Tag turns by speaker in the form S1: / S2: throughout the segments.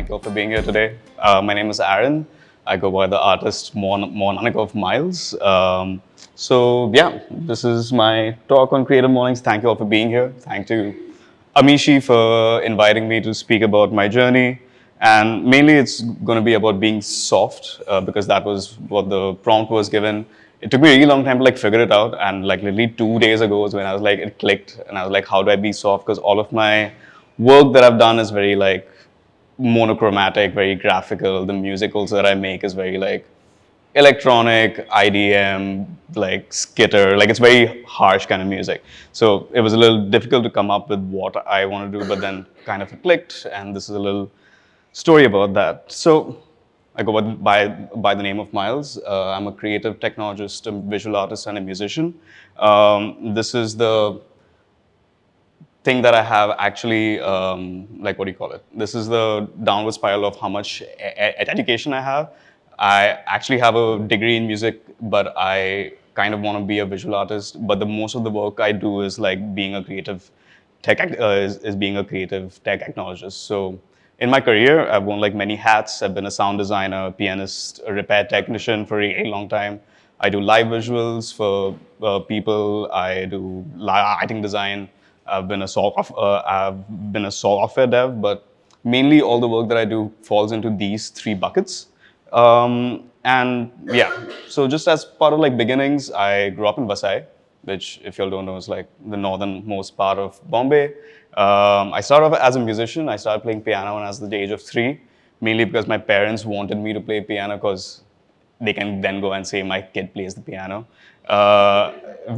S1: Thank you all for being here today. My name is Aaron. I go by the artist Monanik of Myles. This is my talk on Creative Mornings. Thank you all for being here. Thank you, Amishi, for inviting me to speak about my journey. And mainly it's going to be about being soft because that was what the prompt was given. It took me a really long time to figure it out. And literally 2 days ago was when I was it clicked. And I was like, how do I be soft? Because all of my work that I've done is very monochromatic, very graphical. The musicals that I make is very electronic, IDM, skitter. It's very harsh kind of music. So it was a little difficult to come up with what I want to do, but then kind of clicked. And this is a little story about that. So I go by the name of Myles. I'm a creative technologist, a visual artist, and a musician. This is the thing that I have actually, what do you call it? This is the downward spiral of how much education I have. I actually have a degree in music, but I kind of want to be a visual artist. But the most of the work I do is being a creative is being a creative tech technologist. So in my career, I've worn many hats. I've been a sound designer, a pianist, a repair technician for a long time. I do live visuals for people. I do lighting design. I've been a software dev, but mainly all the work that I do falls into these three buckets. And yeah, so just as part of beginnings, I grew up in Vasai, which if y'all don't know is the northernmost part of Bombay. I started off as a musician. I started playing piano when I was at the age of 3, mainly because my parents wanted me to play piano because they can then go and say my kid plays the piano,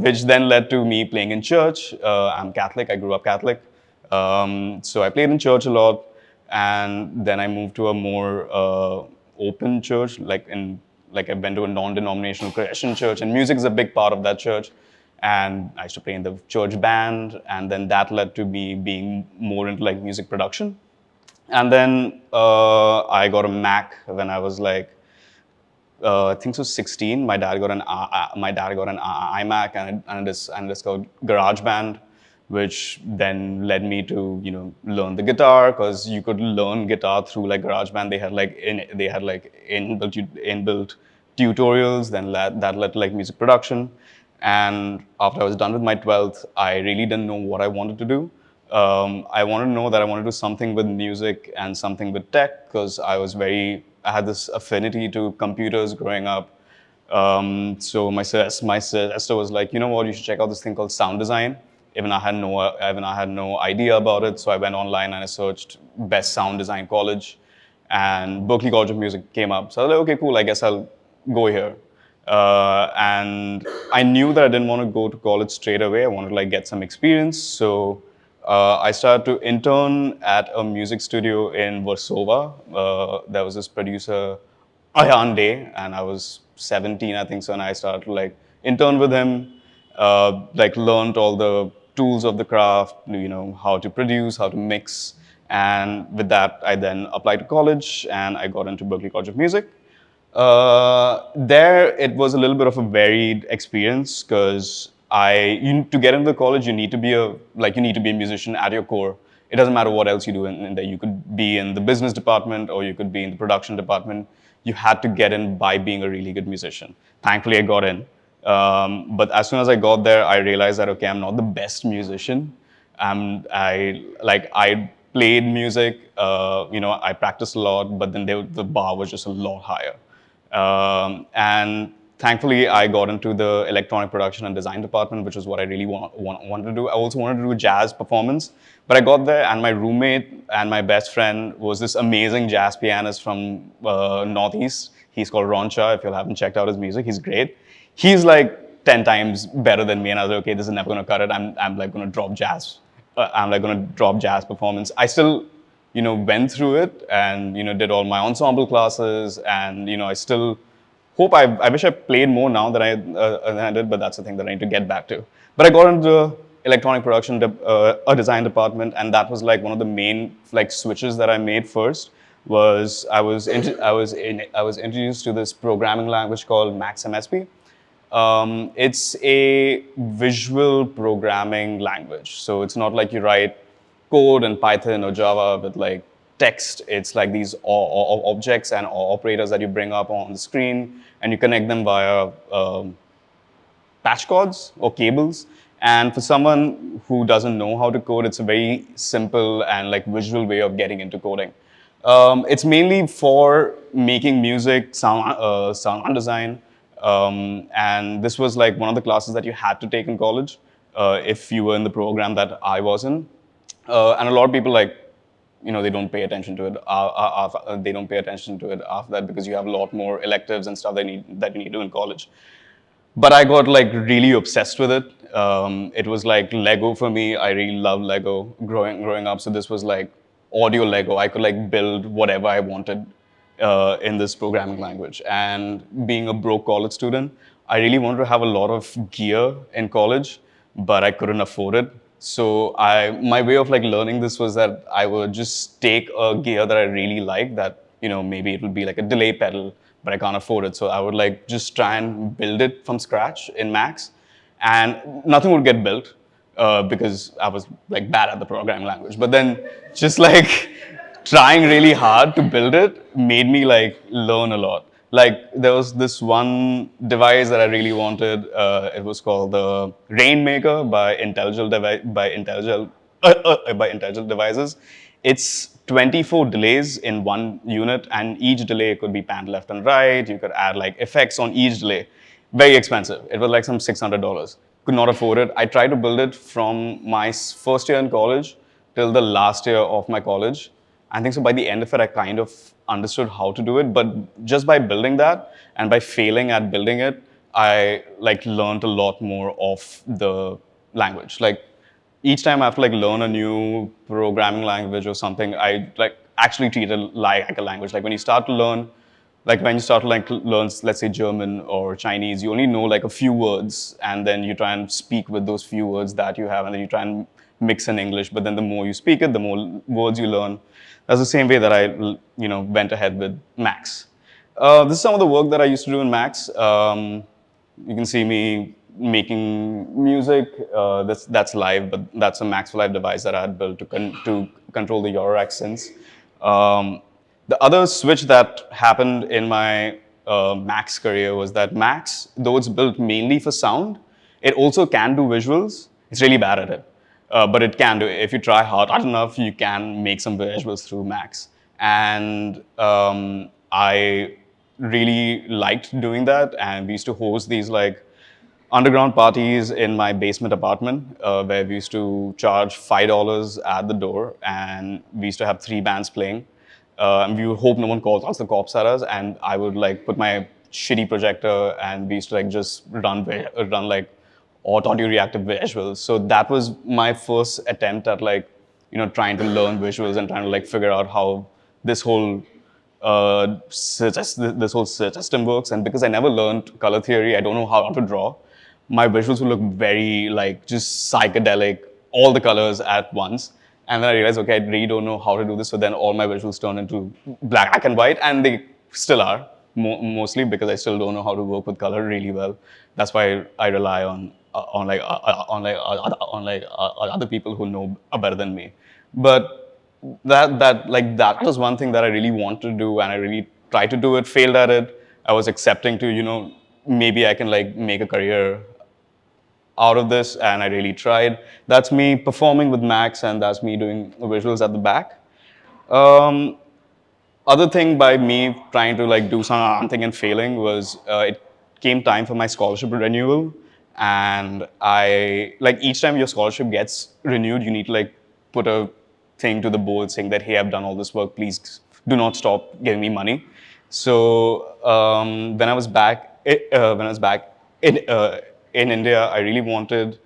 S1: which then led to me playing in church. I'm Catholic. I grew up Catholic. So I played in church a lot, and then I moved to a more open church, I went to a non-denominational Christian church, and music is a big part of that church. And I used to play in the church band, and then that led to me being more into music production. And then I got a Mac when I was I think so 16. My dad got an iMac and this called GarageBand, which then led me to learn the guitar, because you could learn guitar through GarageBand. They had inbuilt tutorials. Then that led to music production. And after I was done with my 12th, I really didn't know what I wanted to do. I wanted to know that I wanted to do something with music and something with tech, because I had this affinity to computers growing up. So my sister was like, you know what, you should check out this thing called sound design. Even I had no idea about it. So I went online and I searched best sound design college, and Berklee College of Music came up. So I was like, okay, cool, I guess I'll go here. And I knew that I didn't want to go to college straight away. I wanted to get some experience. So I started to intern at a music studio in Warsaw. There was this producer, Ayan Day, and I was 17, I think so, and I started to intern with him, learned all the tools of the craft, how to produce, how to mix. And with that, I then applied to college, and I got into Berklee College of Music. There, it was a little bit of a varied experience, because to get into the college, you need to be a musician at your core. It doesn't matter what else you do in there. You could be in the business department, or you could be in the production department. You had to get in by being a really good musician. Thankfully, I got in. But as soon as I got there, I realized that, okay, I'm not the best musician. I played music, I practiced a lot, but then the bar was just a lot higher. And thankfully, I got into the electronic production and design department, which is what I really wanted to do. I also wanted to do jazz performance, but I got there, and my roommate and my best friend was this amazing jazz pianist from Northeast. He's called Ron Shah. If you haven't checked out his music, he's great. He's 10 times better than me, and I was like, okay, this is never going to cut it. I'm going to drop jazz. I'm going to drop jazz performance. I still went through it and, did all my ensemble classes, and, I still hope I wish I played more now than I did, but that's the thing that I need to get back to. But I got into electronic production, a design department, and that was one of the main switches that I made first. Was I was introduced to this programming language called Max MSP. It's a visual programming language. So it's not like you write code in Python or Java with text. It's like these objects and operators that you bring up on the screen, and you connect them via patch cords or cables. And for someone who doesn't know how to code, it's a very simple and like visual way of getting into coding. It's mainly for making music, sound design, and this was like one of the classes that you had to take in college if you were in the program that I was in. And a lot of people like, they don't pay attention to it. They don't pay attention to it after that because you have a lot more electives and stuff that you need to do in college. But I got like really obsessed with it. It was like Lego for me. I really loved Lego growing up. So this was like audio Lego. I could like build whatever I wanted in this programming language. And being a broke college student, I really wanted to have a lot of gear in college, but I couldn't afford it. So my way of like learning this was that I would just take a gear that I really like, that maybe it would be like a delay pedal, but I can't afford it. So I would like just try and build it from scratch in Max, and nothing would get built because I was like bad at the programming language. But then just like trying really hard to build it made me like learn a lot. Like there was this one device that I really wanted. It was called the Rainmaker by Intelligent Devices. It's 24 delays in one unit, and each delay could be panned left and right. You could add like effects on each delay. Very expensive. It was like some $600. Could not afford it. I tried to build it from my first year in college till the last year of my college. I think so by the end of it, I kind of understood how to do it. But just by building that and by failing at building it, I like learned a lot more of the language. Like each time I have to like learn a new programming language or something, I like actually treat it like a language. Like when you start to learn, let's say German or Chinese, you only know like a few words, and then you try and speak with those few words that you have, and then you try and mix in English. But then the more you speak it, the more words you learn. That's the same way that I, went ahead with Max. This is some of the work that I used to do in Max. You can see me making music. That's live, but that's a Max for Live device that I had built to control the Eurorack synths. The other switch that happened in my Max career was that Max, though it's built mainly for sound, it also can do visuals. It's really bad at it, but it can do it. If you try hard enough, you can make some visuals through Max. And I really liked doing that, and we used to host these like underground parties in my basement apartment where we used to charge $5 at the door, and we used to have 3 bands playing. And we would hope no one calls us the cops at us, and I would like put my shitty projector, and we used to like just run like audio reactive visuals. So that was my first attempt at like trying to learn visuals and trying to like figure out how this whole this whole search system works. And because I never learned color theory, I don't know how to draw. My visuals would look very like just psychedelic, all the colors at once. And then I realized, okay, I really don't know how to do this. So then all my visuals turned into black and white, and they still are mostly because I still don't know how to work with color really well. That's why I rely on other people who know better than me. But that was one thing that I really wanted to do, and I really tried to do it, failed at it. I was accepting to maybe I can like make a career out of this, and I really tried. That's me performing with Max, and that's me doing visuals at the back. Um, Other thing by me trying to like do something and failing was it came time for my scholarship renewal, and I like each time your scholarship gets renewed, you need to like put a thing to the board saying that, hey, I've done all this work, please do not stop giving me money. So when I was back in India, I really wanted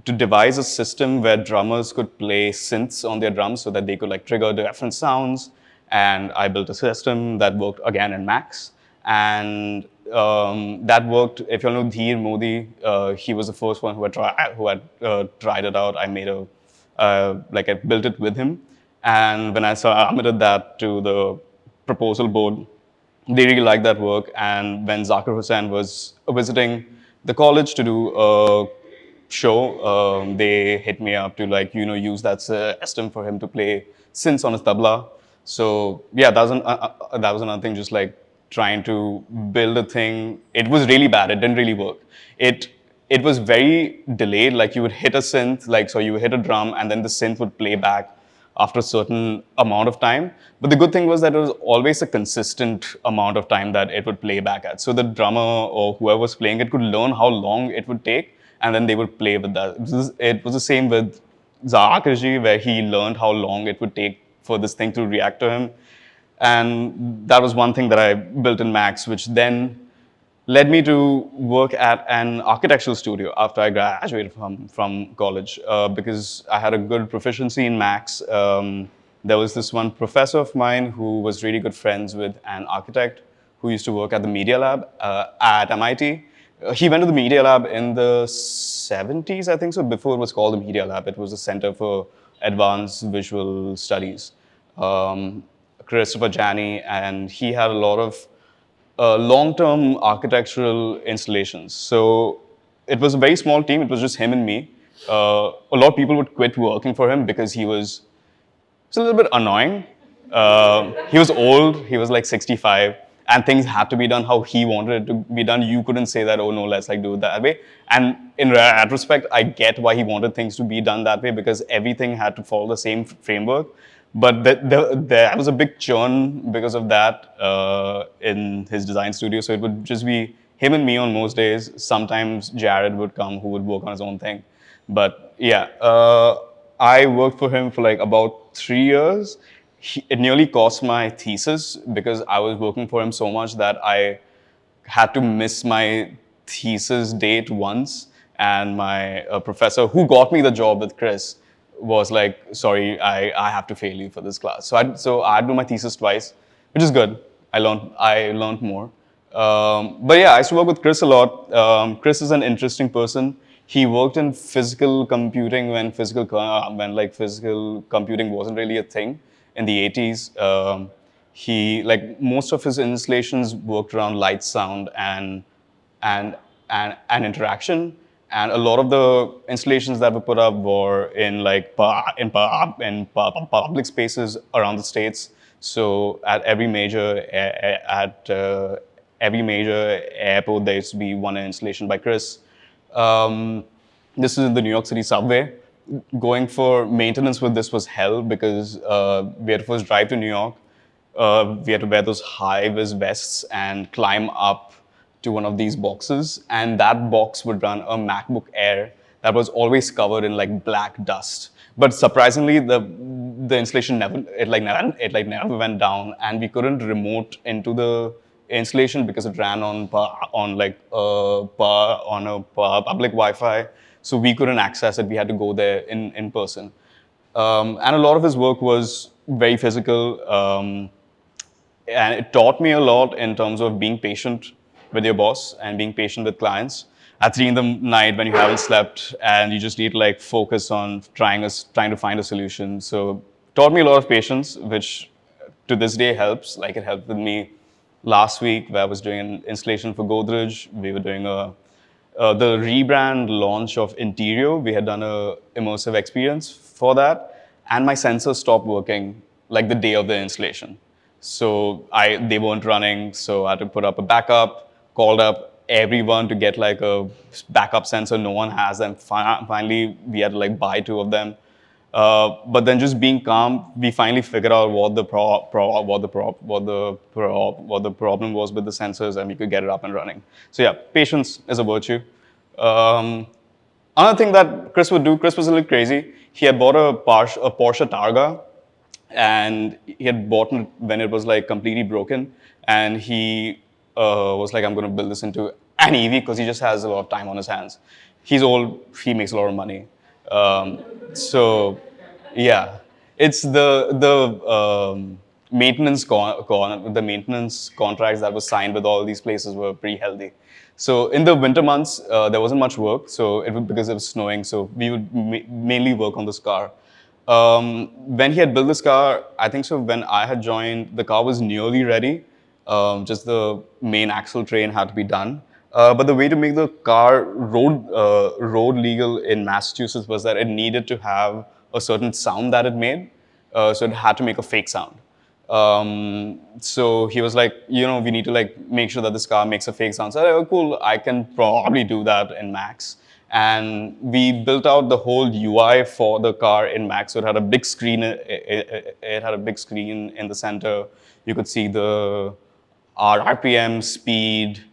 S1: to devise a system where drummers could play synths on their drums so that they could like trigger different sounds. And I built a system that worked again in Max. And that worked. If you know Dheer Modi, he was the first one who had tried it out. I made I built it with him. And when I submitted that to the proposal board, they really liked that work. And when Zakir Hussain was visiting the college to do a show, they hit me up to use that system for him to play synths on his tabla. So yeah, that was another thing. Just like trying to build a thing. It was really bad. It didn't really work. It it was very delayed. Like you would hit a synth, like so you would hit a drum, and then the synth would play back after a certain amount of time. But the good thing was that it was always a consistent amount of time that it would play back at. So the drummer or whoever was playing it could learn how long it would take, and then they would play with that. It was the same with Zahakarji, where he learned how long it would take for this thing to react to him. And that was one thing that I built in Max, which then led me to work at an architectural studio after I graduated from college because I had a good proficiency in Max. There was this one professor of mine who was really good friends with an architect who used to work at the Media Lab at MIT. He went to the Media Lab in the 70s, I think so. Before it was called the Media Lab, it was the Center for Advanced Visual Studies. Um, Christopher Janney, and he had a lot of long-term architectural installations. So it was a very small team. It was just him and me. A lot of people would quit working for him because he was a little bit annoying. He was old. He was like 65, and things had to be done how he wanted it to be done. You couldn't say that, oh no, let's like do it that way. And in retrospect, I get why he wanted things to be done that way because everything had to follow the same framework. But there was a big churn because of that in his design studio. So it would just be him and me on most days. Sometimes Jared would come, who would work on his own thing. But yeah, I worked for him for like about 3 years. It nearly cost my thesis because I was working for him so much that I had to miss my thesis date once. And my professor, who got me the job with Chris, was like, sorry, I have to fail you for this class. So I had to do my thesis twice, which is good. I learned more. But yeah, I used to work with Chris a lot. Chris is an interesting person. He worked in physical computing when like physical computing wasn't really a thing in the 80s. He like most of his installations worked around light, sound, and and interaction. And a lot of the installations that were put up were in like public spaces around the states. So at every major airport, there used to be one installation by Chris. Um, this is in the New York City subway. Going for maintenance with this was hell because we had to first drive to New York. We had to wear those high-vis vests and climb up to one of these boxes, and that box would run a MacBook Air that was always covered in like black dust. But surprisingly, the installation never went down, and we couldn't remote into the installation because it ran on a public Wi-Fi, so we couldn't access it. We had to go there in person. And a lot of his work was very physical. And it taught me a lot in terms of being patient with your boss and being patient with clients at 3 in the night when you haven't slept and you just need to like focus on trying to find a solution. So taught me a lot of patience, which to this day helps. Like it helped with me last week where I was doing an installation for Godrej. We were doing the rebrand launch of Interior. We had done a immersive experience for that, and my sensors stopped working like the day of the installation. So they weren't running, so I had to put up a backup, called up everyone to get like a backup sensor. No one has them. Finally, we had to like buy two of them. But then just being calm, we finally figured out what the problem was with the sensors, and we could get it up and running. So yeah, patience is a virtue. Um, Another thing that Chris would do, Chris was a little crazy. He had bought a Porsche Targa, and he had bought it when it was like completely broken. And he was like, I'm going to build this into an EV because he just has a lot of time on his hands. He's old, he makes a lot of money. So, yeah, it's the the maintenance contracts that was signed with all these places were pretty healthy. So in the winter months, there wasn't much work. So because it was snowing, so we would mainly work on this car. When he had built this car, I think so. When I had joined, the car was nearly ready. Just the main axle train had to be done. But the way to make the car road legal in Massachusetts was that it needed to have a certain sound that it made. So it had to make a fake sound. So he was like, we need to like make sure that this car makes a fake sound. So I was like, oh, cool, I can probably do that in Max. And we built out the whole UI for the car in Max. So it had a big screen. It had a big screen in the center. You could see the our RPM, speed,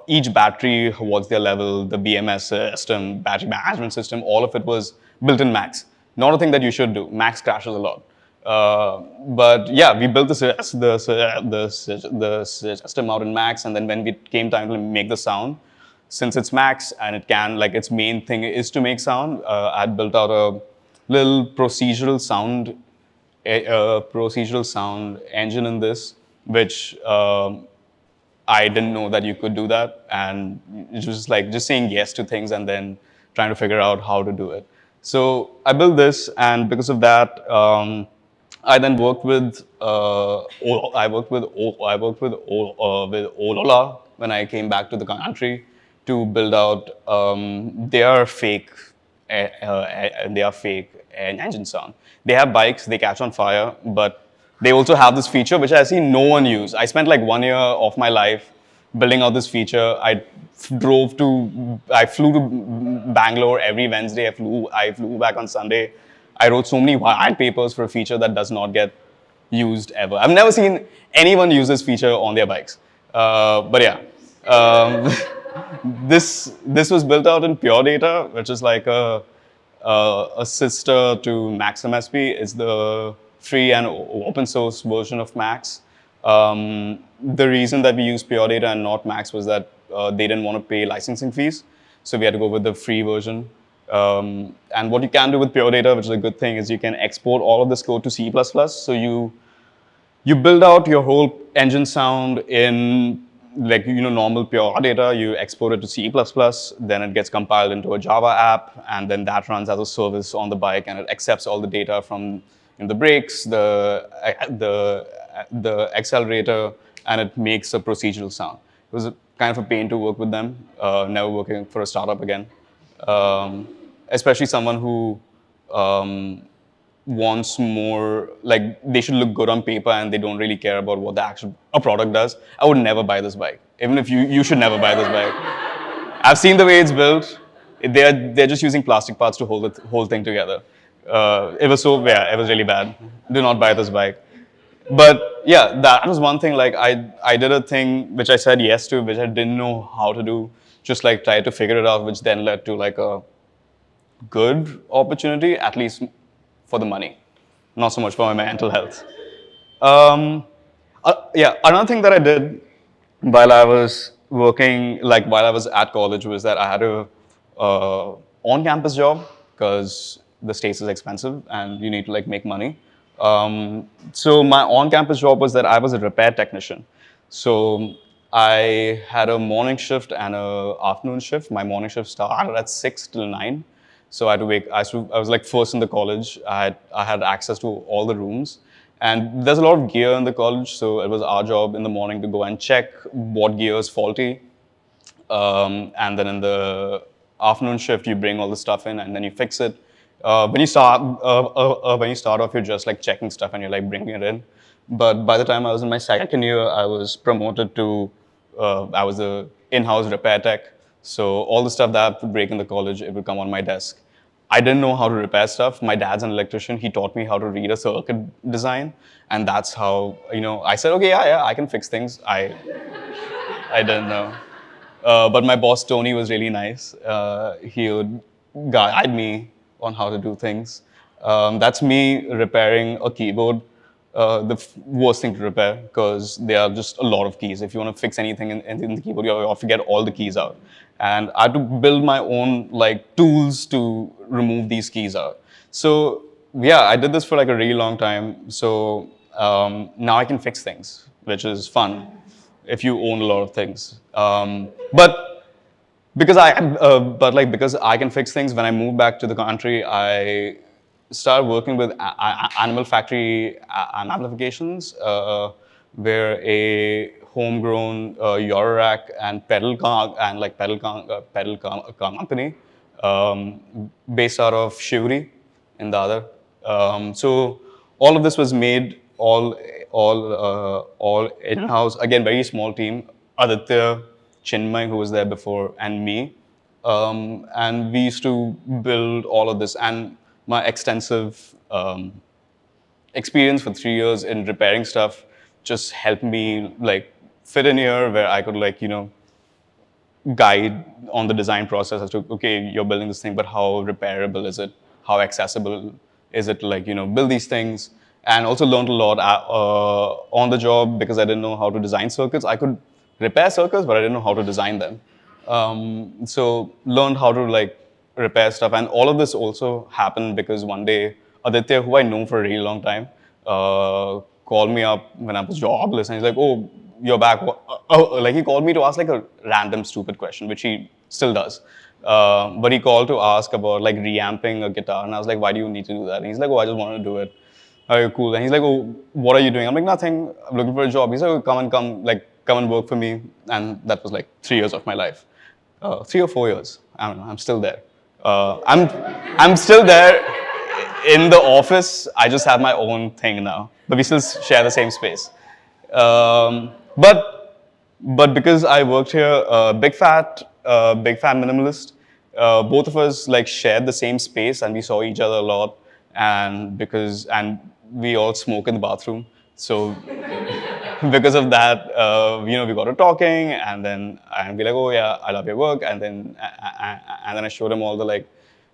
S1: each battery, what's their level, the BMS system, battery management system, all of it was built in Max. Not a thing that you should do. Max crashes a lot. But yeah, we built the system out in Max, and then when it came time to make the sound, since it's Max and it can, like its main thing is to make sound, I'd built out a little procedural sound engine in this, which I didn't know that you could do that, and it was like just saying yes to things and then trying to figure out how to do it. So I built this, and because of that, I then worked with with Olola when I came back to the country to build out their fake engine sound. They have bikes, they catch on fire, but they also have this feature which I see no one use. I spent like 1 year of my life building out this feature. I flew to Bangalore every Wednesday. I flew back on Sunday. I wrote so many white papers for a feature that does not get used ever. I've never seen anyone use this feature on their bikes. But yeah, um, this was built out in Pure Data, which is like a sister to Max MSP. It's the free and open source version of Max. The reason that we used Pure Data and not Max was that they didn't want to pay licensing fees, so we had to go with the free version. And what you can do with Pure Data, which is a good thing, is you can export all of this code to C++. So you build out your whole engine sound in like normal pure data. You export it to C++, then it gets compiled into a Java app, and then that runs as a service on the bike, and it accepts all the data from the brakes, the accelerator, and it makes a procedural sound. It was kind of a pain to work with them. Never working for a startup again, especially someone who wants more, like they should look good on paper and they don't really care about what the actual a product does. I would never buy this bike. Even if you should never buy this bike. I've seen the way it's built. They're just using plastic parts to hold the whole thing together. It was really bad. Do not buy this bike. But yeah, that was one thing. Like I did a thing which I said yes to, which I didn't know how to do. Just like try to figure it out, which then led to like a good opportunity, at least for the money, not so much for my mental health. Um, yeah, another thing that I did while I was working, like while I was at college, was that I had a on-campus job because the States is expensive and you need to like make money. So my on-campus job was that I was a repair technician. So I had a morning shift and a afternoon shift. My morning shift started at 6 till 9. So I had to wake. I was like first in the college. I had access to all the rooms, and there's a lot of gear in the college. So it was our job in the morning to go and check what gear is faulty, and then in the afternoon shift you bring all the stuff in and then you fix it. When you start off, you're just like checking stuff and you're like bringing it in. But by the time I was in my second year, I was promoted to I was a in-house repair tech. So all the stuff that would break in the college, it would come on my desk. I didn't know how to repair stuff. My dad's an electrician. He taught me how to read a circuit design, and that's how I said, okay, yeah, I can fix things. I didn't know. But my boss, Tony, was really nice. He would guide me on how to do things. That's me repairing a keyboard. Worst thing to repair because there are just a lot of keys. If you want to fix anything in the keyboard, you have to get all the keys out. And I had to build my own like tools to remove these keys out. So yeah, I did this for like a really long time. So now I can fix things, which is fun if you own a lot of things. But because I can fix things, when I moved back to the country, I started working with animal factory amplifications, where a homegrown Eurorack and company based out of Shivri in Dadar. So all of this was made all in-house. Again, very small team. Aditya, Chinmay, who was there before, and me. And we used to build all of this. And my extensive experience for 3 years in repairing stuff just helped me like fit in here where I could like, guide on the design process as to, okay, you're building this thing, but how repairable is it? How accessible is it to like, build these things? And also learned a lot on the job because I didn't know how to design circuits. I could repair circuits, but I didn't know how to design them. So learned how to like repair stuff. And all of this also happened because one day Aditya, who I know for a really long time, called me up when I was jobless, and he's like, "Oh, you're back." Like he called me to ask like a random stupid question, which he still does. But he called to ask about like reamping a guitar, and I was like, "Why do you need to do that?" And he's like, "Oh, I just want to do it." Okay, cool. And he's like, "Oh, what are you doing?" I'm like, "Nothing. I'm looking for a job." He's like, "Oh, come and work for me." And that was like 3 years of my life, 3 or 4 years. I don't know. I'm still there. I'm still there in the office. I just have my own thing now, but we still share the same space. Um, but but because I worked here, big fat minimalist, both of us like shared the same space and we saw each other a lot, and we all smoke in the bathroom. So because of that, we got to talking, and then I'd be like, "Oh yeah, I love your work," and then I showed him all the like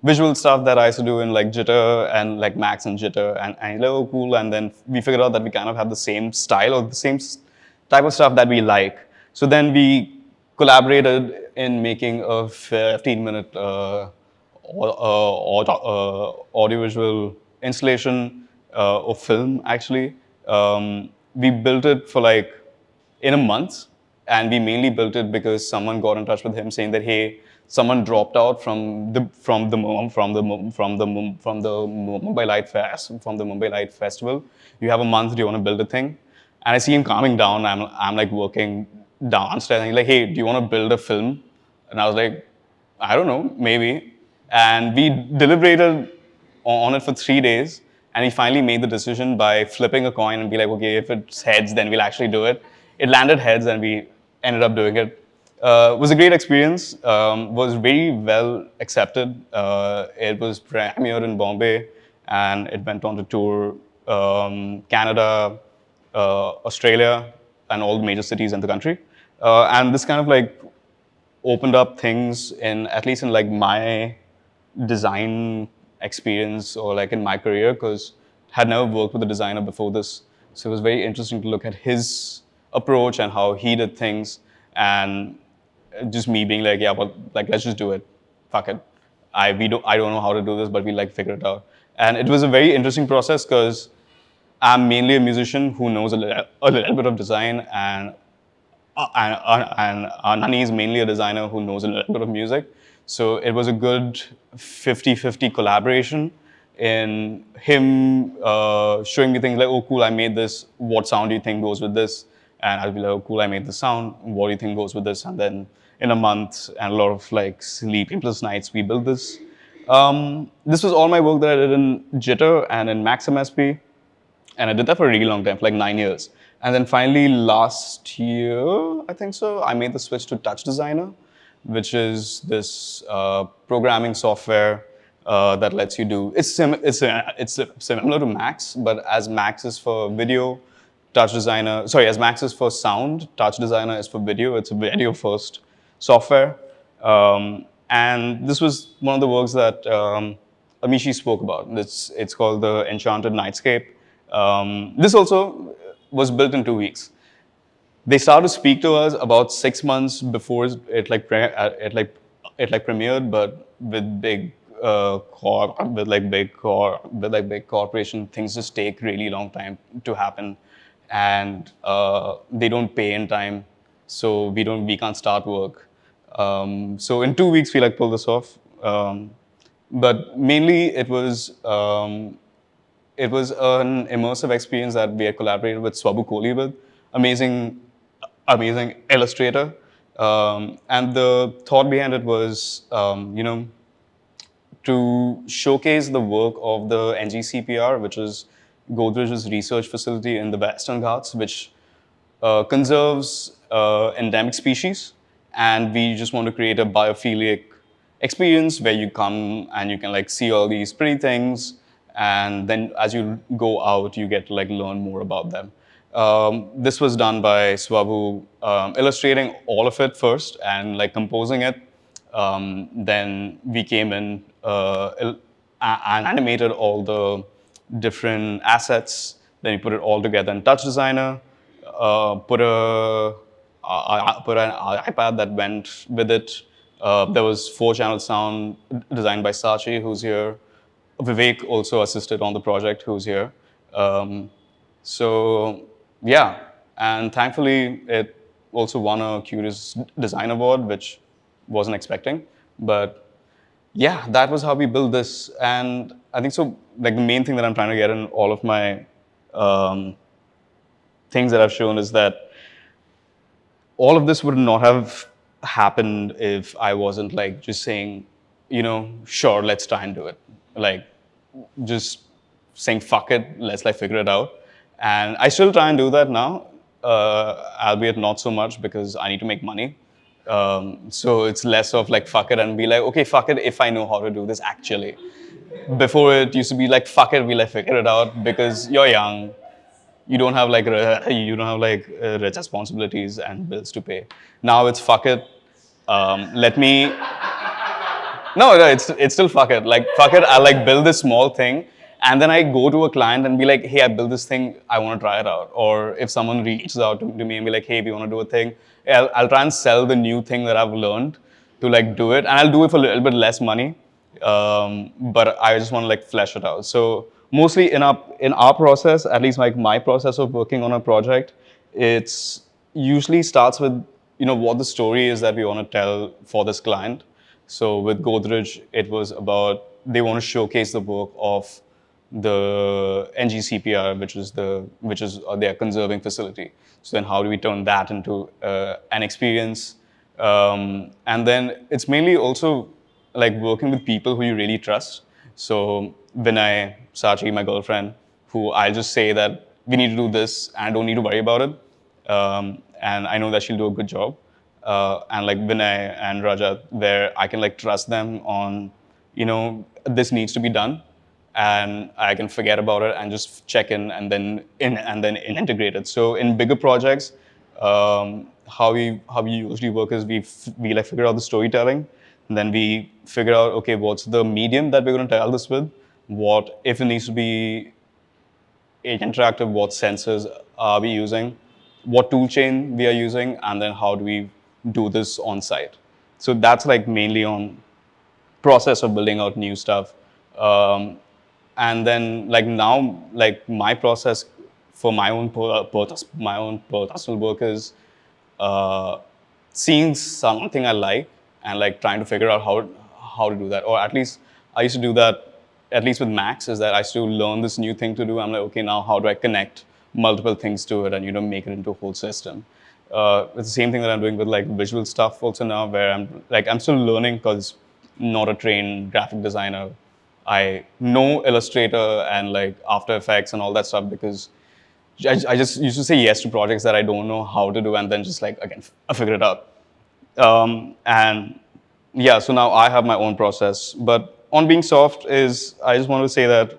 S1: visual stuff that I used to do in like Jitter and like Max and Jitter, and he's like, "Oh cool," and then we figured out that we kind of have the same style or the same type of stuff that we like. So then we collaborated in making a 15-minute audiovisual installation of film, actually. We built it for like in a month, and we mainly built it because someone got in touch with him saying that, hey, someone dropped out from the Mumbai Light Festival. You have a month. Do you want to build a thing? And I see him calming down. I'm like working downstairs, and he's like, hey, do you want to build a film? And I was like, I don't know, maybe. And we deliberated on it for 3 days, and we finally made the decision by flipping a coin and be like, okay, if it's heads, then we'll actually do it. It landed heads, and we ended up doing it. It was a great experience. Was very well accepted. It was premiered in Bombay, and it went on to tour Canada, Australia, and all the major cities in the country. And this kind of like opened up things in at least in like my design experience or like in my career, because had never worked with a designer before this, so it was very interesting to look at his approach and how he did things, and just me being like, yeah, well, like let's just do it, fuck it. I don't know how to do this, but we like figure it out. And it was a very interesting process because I'm mainly a musician who knows a little bit of design, and Nani is mainly a designer who knows a little bit of music. So it was a good 50-50 collaboration in him showing me things like, oh, cool, I made this. What sound do you think goes with this? And I'll be like, oh, cool, I made the sound. What do you think goes with this? And then in a month and a lot of like sleepless nights, we built this. This was all my work that I did in Jitter and in Max MSP. And I did that for a really long time, for like 9 years. And then finally last year, I think so, I made the switch to Touch Designer, which is this programming software that lets you do, it's similar to Max, but as Max is for video, as Max is for sound, Touch Designer is for video. It's a video first software. And this was one of the works that Amishi spoke about. It's called the Enchanted Nightscape. This also was built in 2 weeks. They started to speak to us about 6 months before it premiered, but with big corporation, things just take really long time to happen, and they don't pay in time, so we can't start work. So in 2 weeks we like pulled this off, but mainly it was an immersive experience that we had collaborated with Swabu Kohli with. Amazing illustrator. And the thought behind it was, to showcase the work of the NGCPR, which is Godrej's research facility in the Western Ghats, which conserves endemic species, and we just want to create a biophilic experience where you come and you can like see all these pretty things, and then as you go out, you get to like learn more about them. This was done by Swabu, illustrating all of it first and like composing it. Then we came in and animated all the different assets. Then we put it all together in Touch Designer. Put an iPad that went with it. There was 4-channel sound designed by Sachi, who's here. Vivek also assisted on the project, who's here. Um, so yeah, and thankfully it also won a Curious Design Award, which wasn't expecting. But yeah, that was how we built this, and I think so. Like the main thing that I'm trying to get in all of my um, things that I've shown is that all of this would not have happened if I wasn't like just saying, sure, let's try and do it. Like just saying fuck it, let's like figure it out. And I still try and do that now, albeit not so much because I need to make money. So it's less of like fuck it and be like, okay, fuck it if I know how to do this actually. Before it used to be like fuck it, we like figure it out because you're young, you don't have like responsibilities and bills to pay. Now it's fuck it. Let me no, it's still fuck it. Like fuck it, I like build this small thing, and then I go to a client and be like, hey, I built this thing, I want to try it out. Or if someone reaches out to me and be like, hey, we want to do a thing, yeah, I'll try and sell the new thing that I've learned to like do it, and I'll do it for a little bit less money. But I just want to like flesh it out. So mostly in our process, at least like my process of working on a project, it's usually starts with what the story is that we want to tell for this client. So with Godrej, it was about they want to showcase the work of the NGCPR, which is their conserving facility. So then, how do we turn that into an experience? And then it's mainly also like working with people who you really trust. So Vinay, Sachi, my girlfriend, who I'll just say that we need to do this, and I don't need to worry about it. And I know that she'll do a good job. And like Vinay and Rajat, where I can like trust them on, this needs to be done, and I can forget about it and just check in and then integrate it. So in bigger projects, how we usually work is we like figure out the storytelling, and then we figure out okay, what's the medium that we're going to tell this with, what if it needs to be interactive, what sensors are we using, what tool chain we are using, and then how do we do this on site. So that's like mainly on process of building out new stuff. And then like now, like my process for my own personal work is uh, seeing something I like and like trying to figure out how to do that. Or at least I used to do that. At least with Max, is that I used to learn this new thing to do. I'm like, okay, now how do I connect multiple things to it and make it into a whole system? It's the same thing that I'm doing with like visual stuff also now, where I'm still learning because not a trained graphic designer. I know Illustrator and like After Effects and all that stuff because I just used to say yes to projects that I don't know how to do, and then just like again I figure it out. And yeah, so now I have my own process. But on being soft is I just want to say that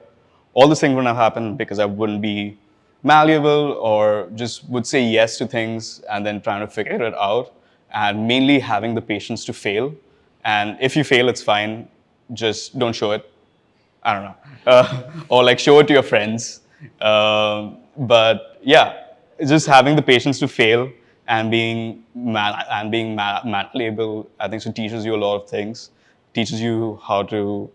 S1: all these things wouldn't have happened because I wouldn't be malleable or just would say yes to things and then trying to figure it out, and mainly having the patience to fail. And if you fail, it's fine. Just don't show it. I don't know, or like show it to your friends. But yeah, just having the patience to fail and being malleable, I think, so teaches you a lot of things. Teaches you how to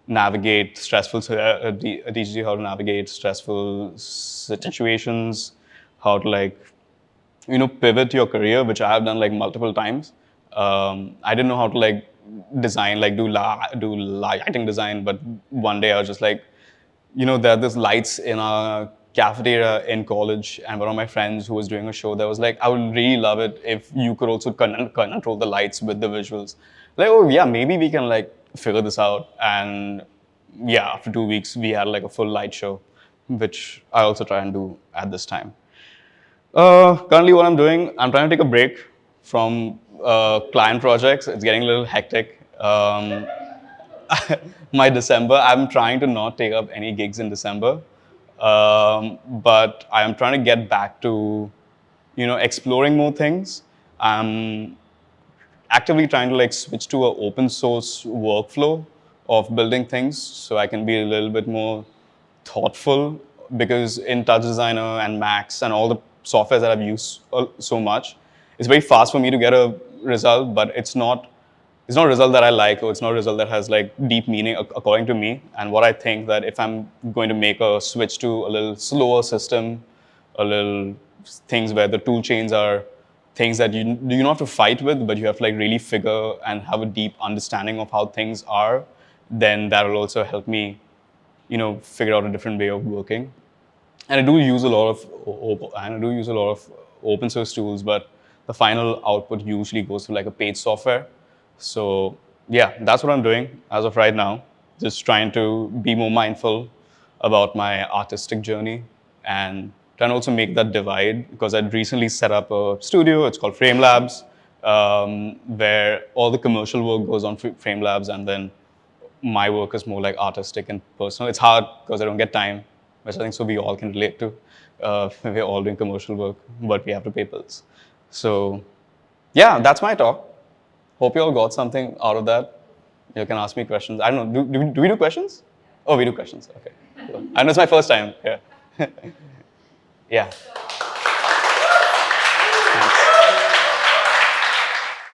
S1: navigate teaches you how to navigate stressful situations, how to like pivot your career, which I have done like multiple times. I didn't know how to like design, like do lighting design, but one day I was just like, there are these lights in a cafeteria in college, and one of my friends who was doing a show that was like, I would really love it if you could also control the lights with the visuals. Like, oh yeah, maybe we can like figure this out. And yeah, after 2 weeks, we had like a full light show which I also try and do at this time. Currently, what I'm doing, I'm trying to take a break from client projects. It's getting a little hectic. My December, I'm trying to not take up any gigs in December, but I'm trying to get back to, exploring more things. I'm actively trying to like switch to an open source workflow of building things so I can be a little bit more thoughtful, because in Touch Designer and Max and all the softwares that I've used so much, it's very fast for me to get a result, but it's not a result that I like, or it's not a result that has like deep meaning according to me. And what I think that if I'm going to make a switch to a little slower system, a little things where the tool chains are things that you don't have to fight with, but you have to like really figure and have a deep understanding of how things are, then that will also help me, figure out a different way of working. And I do use a lot of open source tools, but the final output usually goes to like a paid software. So yeah, that's what I'm doing as of right now. Just trying to be more mindful about my artistic journey, and trying to also make that divide, because I'd recently set up a studio. It's called Frame Labs, where all the commercial work goes on Frame Labs, and then my work is more like artistic and personal. It's hard because I don't get time, which I think so we all can relate to. We're all doing commercial work, but we have to pay bills. So yeah, that's my talk. Hope you all got something out of that. You can ask me questions. I don't know. Do we do questions? Oh, we do questions. Okay. Cool. I know it's my first time. Yeah. Yeah.